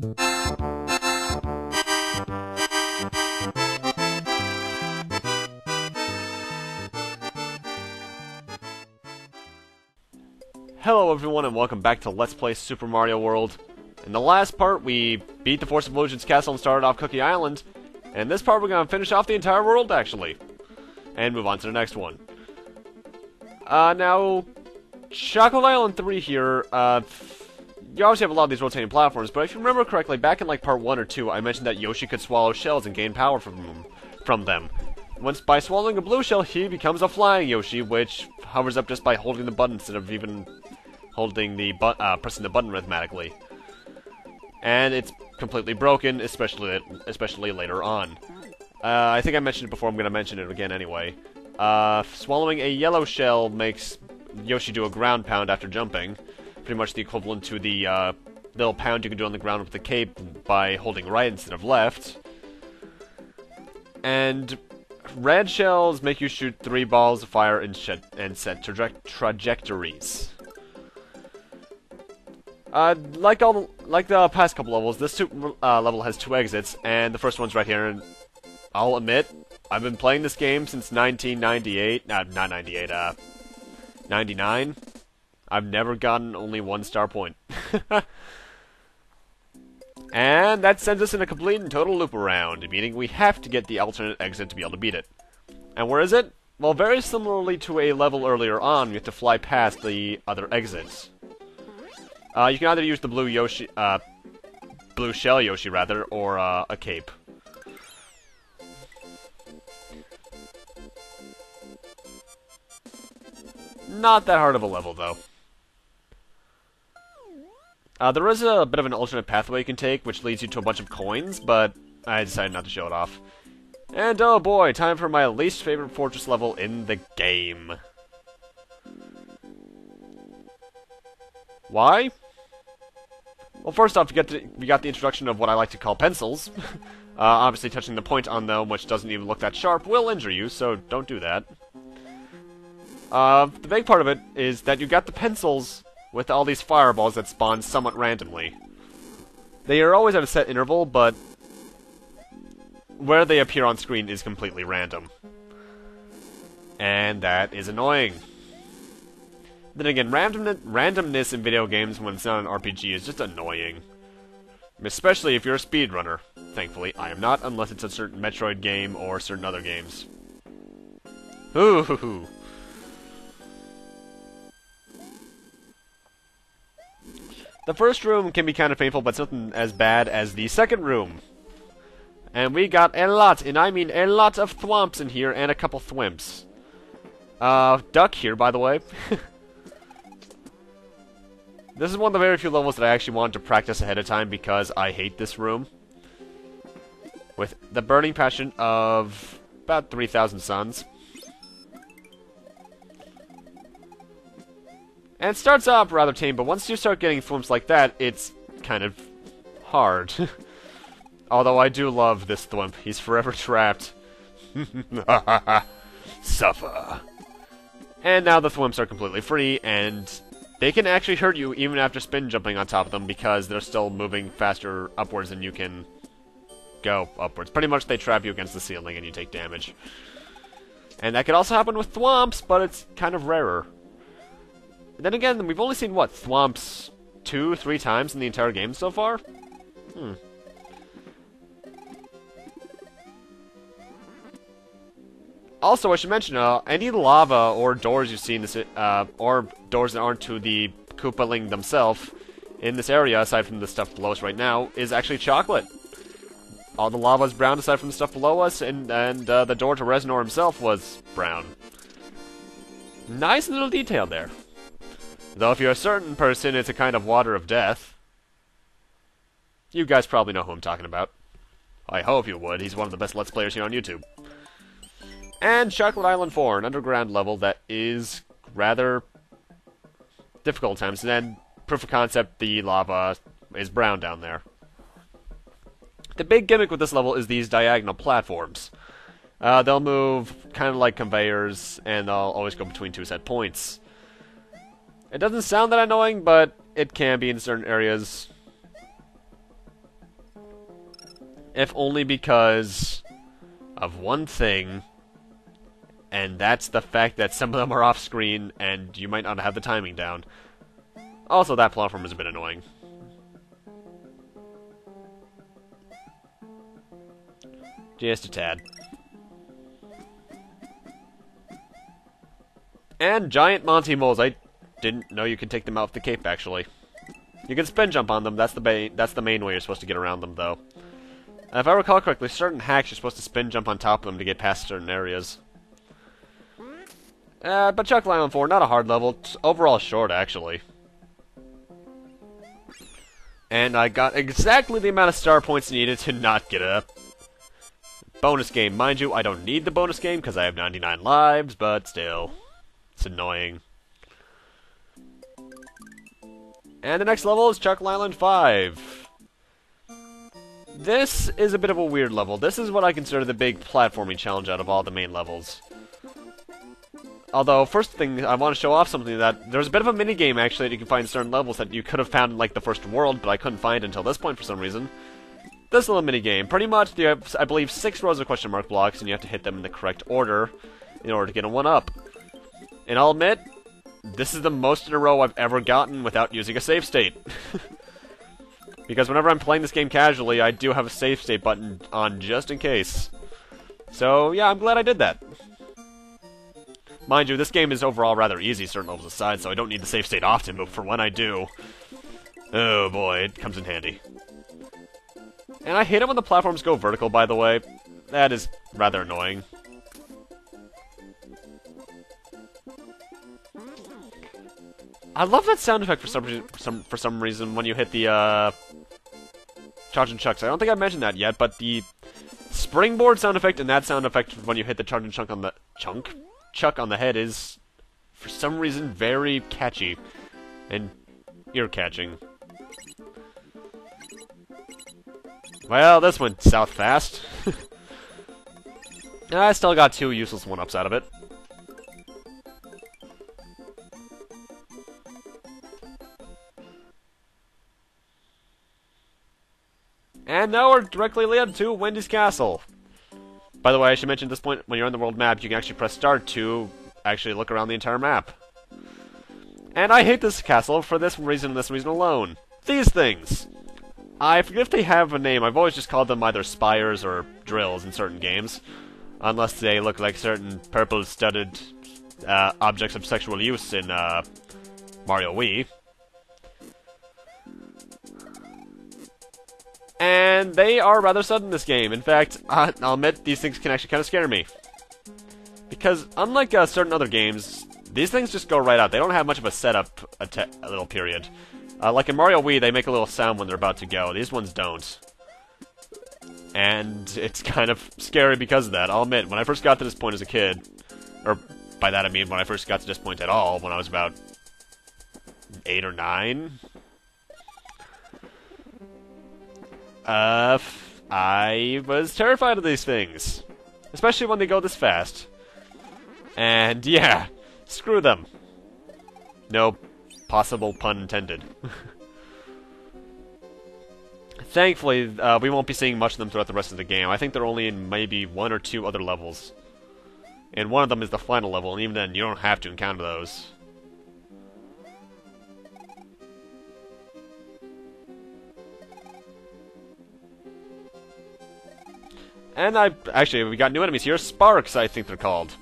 Hello everyone and welcome back to Let's Play Super Mario World. In the last part we beat the Force of Illusion's castle and started off Cookie Island. And in this part we're going to finish off the entire world actually. And move on to the next one. Now, Shackled Island 3 here, you obviously have a lot of these rotating platforms, but if you remember correctly, back in like part 1 or 2 I mentioned that Yoshi could swallow shells and gain power from them. Once by swallowing a blue shell, he becomes a flying Yoshi, which hovers up just by holding the button instead of even holding the pressing the button rhythmically. And it's completely broken, especially later on. I think I mentioned it before, I'm going to mention it again anyway. Swallowing a yellow shell makes Yoshi do a ground pound after jumping. Pretty much the equivalent to the little pound you can do on the ground with the cape by holding right instead of left. And red shells make you shoot 3 balls of fire and set trajectories. Like the past couple levels, this level has 2 exits, and the first one's right here. And I'll admit, I've been playing this game since 1998. Not 98. 99. I've never gotten only 1 star point. And that sends us in a complete and total loop around, meaning we have to get the alternate exit to be able to beat it. And where is it? Well, very similarly to a level earlier on, you have to fly past the other exits. You can either use the blue shell Yoshi rather, or a cape. Not that hard of a level, though. There is a bit of an alternate pathway you can take, which leads you to a bunch of coins, but I decided not to show it off. And oh boy, time for my least favorite fortress level in the game. Why? Well, first off, we got the introduction of what I like to call pencils. Obviously, touching the point on them, which doesn't even look that sharp, will injure you, so don't do that. The big part of it is that you got the pencils with all these fireballs that spawn somewhat randomly. They are always at a set interval, but where they appear on screen is completely random. And that is annoying. Then again, randomness in video games when it's not an RPG is just annoying. Especially if you're a speedrunner. Thankfully, I am not, unless it's a certain Metroid game or certain other games. Ooh. The first room can be kind of painful, but it's nothing as bad as the second room. And we got a lot, and I mean a lot of thwomps in here, and a couple thwimps. Duck here, by the way. This is one of the very few levels that I actually wanted to practice ahead of time because I hate this room. With the burning passion of about 3,000 suns. And it starts off rather tame, but once you start getting thwimps like that, it's kind of hard. Although I do love this thwimp. He's forever trapped. Suffer. And now the thwimps are completely free, and they can actually hurt you even after spin jumping on top of them because they're still moving faster upwards than you can go upwards. Pretty much they trap you against the ceiling and you take damage. And that could also happen with thwomps, but it's kind of rarer. Then again, we've only seen, what, thwomps 2-3 times in the entire game so far? Also, I should mention, any lava or doors you see in this, or doors that aren't to the Koopaling themselves in this area, aside from the stuff below us right now, is actually chocolate. All the lava is brown aside from the stuff below us, and the door to Reznor himself was brown. Nice little detail there. Though if you're a certain person, it's a kind of water of death. You guys probably know who I'm talking about. I hope you would. He's one of the best Let's Players here on YouTube. And Shackled Island 4, an underground level that is rather difficult at times. And then, proof of concept, the lava is brown down there. The big gimmick with this level is these diagonal platforms. They'll move kind of like conveyors, and they'll always go between 2 set points. It doesn't sound that annoying, but it can be in certain areas. If only because of one thing, and that's the fact that some of them are off-screen, and you might not have the timing down. Also, that platform is a bit annoying. Just a tad. And giant Monty moles. I didn't know you could take them out with the cape, actually. You can spin jump on them. That's the main way you're supposed to get around them, though. If I recall correctly, certain hacks you're supposed to spin jump on top of them to get past certain areas. But Shackled Island 4, not a hard level. It's overall short, actually. And I got exactly the amount of star points needed to not get a bonus game. Mind you, I don't need the bonus game because I have 99 lives, but still. It's annoying. And the next level is Shackled Island 5. This is a bit of a weird level. This is what I consider the big platforming challenge out of all the main levels. Although, first thing, I want to show off something that there's a bit of a minigame, actually, that you can find in certain levels that you could have found in, like, the first world, but I couldn't find until this point for some reason. This little minigame. Pretty much, you have, I believe, 6 rows of question mark blocks, and you have to hit them in the correct order in order to get a 1-up. And I'll admit, this is the most in a row I've ever gotten without using a save state. Because whenever I'm playing this game casually, I do have a save state button on just in case. So, yeah, I'm glad I did that. Mind you, this game is overall rather easy, certain levels aside, so I don't need the save state often, but for when I do, oh boy, it comes in handy. And I hate it when the platforms go vertical, by the way. That is rather annoying. I love that sound effect for some reason when you hit the charge and chucks. I don't think I mentioned that yet, but the springboard sound effect and that sound effect when you hit the charge and chuck on the chuck on the head is, for some reason, very catchy and ear-catching. Well, this went south fast. I still got 2 useless 1-ups out of it. And now we're directly led to Wendys Castle. By the way, I should mention at this point, when you're on the world map, you can actually press start to actually look around the entire map. And I hate this castle for this reason and this reason alone. These things! I forget if they have a name. I've always just called them either spires or drills in certain games. Unless they look like certain purple-studded objects of sexual use in Mario Wii. And they are rather sudden in this game. In fact, I'll admit, these things can actually kind of scare me. Because, unlike certain other games, these things just go right out. They don't have much of a setup, a little period. Like in Mario Wii, they make a little sound when they're about to go. These ones don't. And it's kind of scary because of that. I'll admit, when I first got to this point as a kid, or by that I mean when I first got to this point at all, when I was about 8 or 9... I was terrified of these things. Especially when they go this fast. And yeah, screw them. No possible pun intended. Thankfully, we won't be seeing much of them throughout the rest of the game. I think they're only in maybe 1 or 2 other levels. And one of them is the final level, and even then, you don't have to encounter those. And actually, we got new enemies here. Sparks, I think they're called.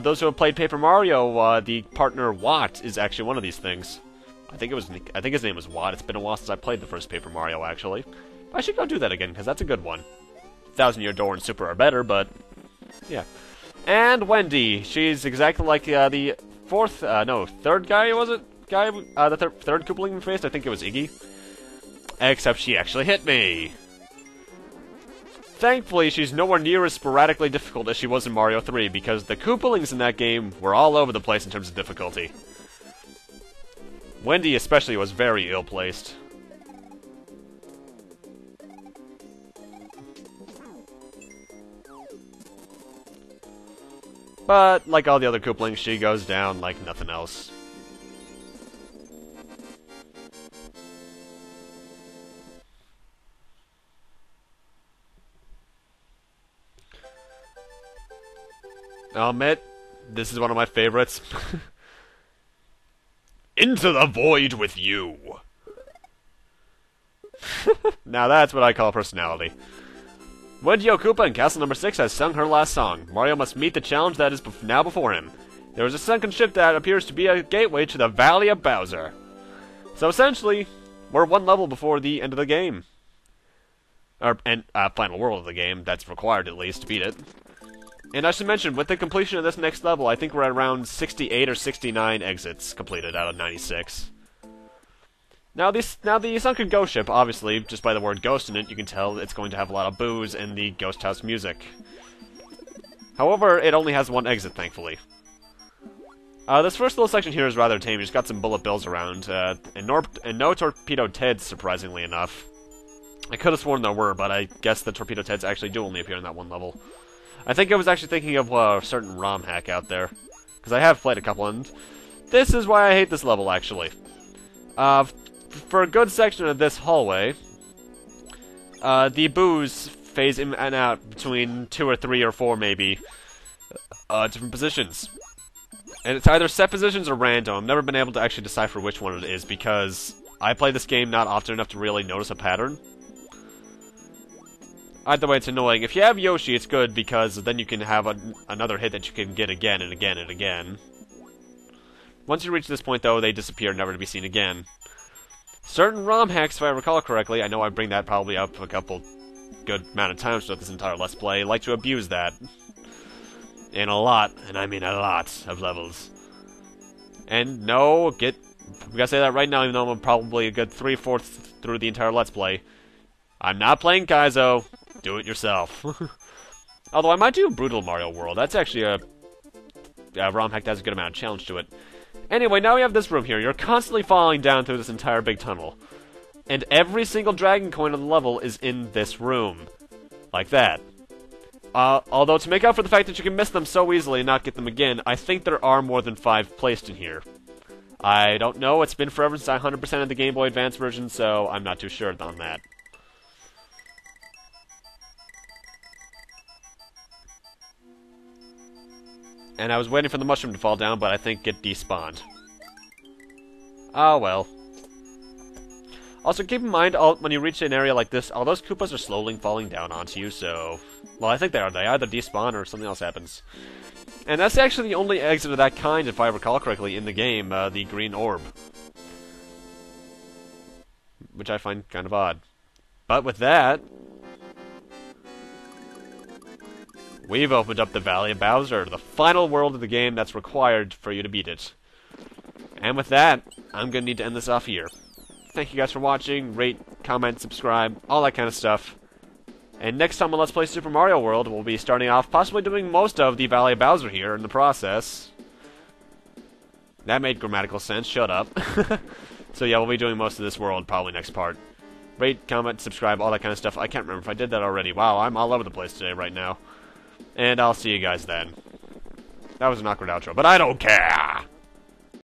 Those who have played Paper Mario, the partner Watt is actually one of these things. I think his name was Watt. It's been a while since I played the first Paper Mario, actually. I should go do that again, because that's a good one. 1000-Year Door and Super are better, but yeah. And Wendy, she's exactly like the third guy, was it? The third Koopaling we faced. I think it was Iggy. Except she actually hit me. Thankfully, she's nowhere near as sporadically difficult as she was in Mario 3, because the Koopalings in that game were all over the place in terms of difficulty. Wendy especially was very ill-placed. But, like all the other Koopalings, she goes down like nothing else. I'll admit, this is one of my favorites. Into the void with you! Now that's what I call personality. Wendy Koopa in Castle number 6 has sung her last song. Mario must meet the challenge that is now before him. There is a sunken ship that appears to be a gateway to the Valley of Bowser. So essentially, we're one level before the end of the game. Final world of the game, that's required at least to beat it. And I should mention, with the completion of this next level, I think we're at around 68 or 69 exits completed out of 96. Now the sunken ghost ship, obviously, just by the word ghost in it, you can tell it's going to have a lot of booze and the ghost house music. However, it only has one exit, thankfully. This first little section here is rather tame. Just got some bullet bills around, and no torpedo Teds, surprisingly enough. I could have sworn there were, but I guess the torpedo Teds actually do only appear in that one level. I think I was actually thinking of a certain ROM hack out there, because I have played a couple, and this is why I hate this level, actually. For a good section of this hallway, the booze phase in and out between 2 or 3 or 4, maybe, different positions. And it's either set positions or random. I've never been able to actually decipher which one it is, because I play this game not often enough to really notice a pattern. Either way, it's annoying. If you have Yoshi, it's good, because then you can have another hit that you can get again and again and again. Once you reach this point, though, they disappear, never to be seen again. Certain ROM hacks, if I recall correctly, I know I bring that probably up a couple good amount of times throughout this entire Let's Play, like to abuse that. In a lot, and I mean a lot, of levels. And no, we gotta say that right now, even though I'm probably a good 3/4 through the entire Let's Play. I'm not playing Kaizo. Do it yourself. Although I might do Brutal Mario World. That's actually a ROM hack that has a good amount of challenge to it. Anyway, now we have this room here. You're constantly falling down through this entire big tunnel. And every single dragon coin on the level is in this room. Like that. Although to make up for the fact that you can miss them so easily and not get them again, I think there are more than 5 placed in here. I don't know. It's been forever since I 100% of the Game Boy Advance version, so I'm not too sure on that. And I was waiting for the mushroom to fall down, but I think it despawned. Oh well. Also, keep in mind, when you reach an area like this, all those Koopas are slowly falling down onto you, so... Well, I think they are. They either despawn or something else happens. And that's actually the only exit of that kind, if I recall correctly, in the game, the green orb. Which I find kind of odd. But with that... we've opened up the Valley of Bowser, the final world of the game that's required for you to beat it. And with that, I'm going to need to end this off here. Thank you guys for watching, rate, comment, subscribe, all that kind of stuff. And next time on Let's Play Super Mario World, we'll be starting off possibly doing most of the Valley of Bowser here in the process. That made grammatical sense, shut up. So yeah, we'll be doing most of this world probably next part. Rate, comment, subscribe, all that kind of stuff. I can't remember if I did that already. Wow, I'm all over the place today right now. And I'll see you guys then. That was an awkward outro, but I don't care!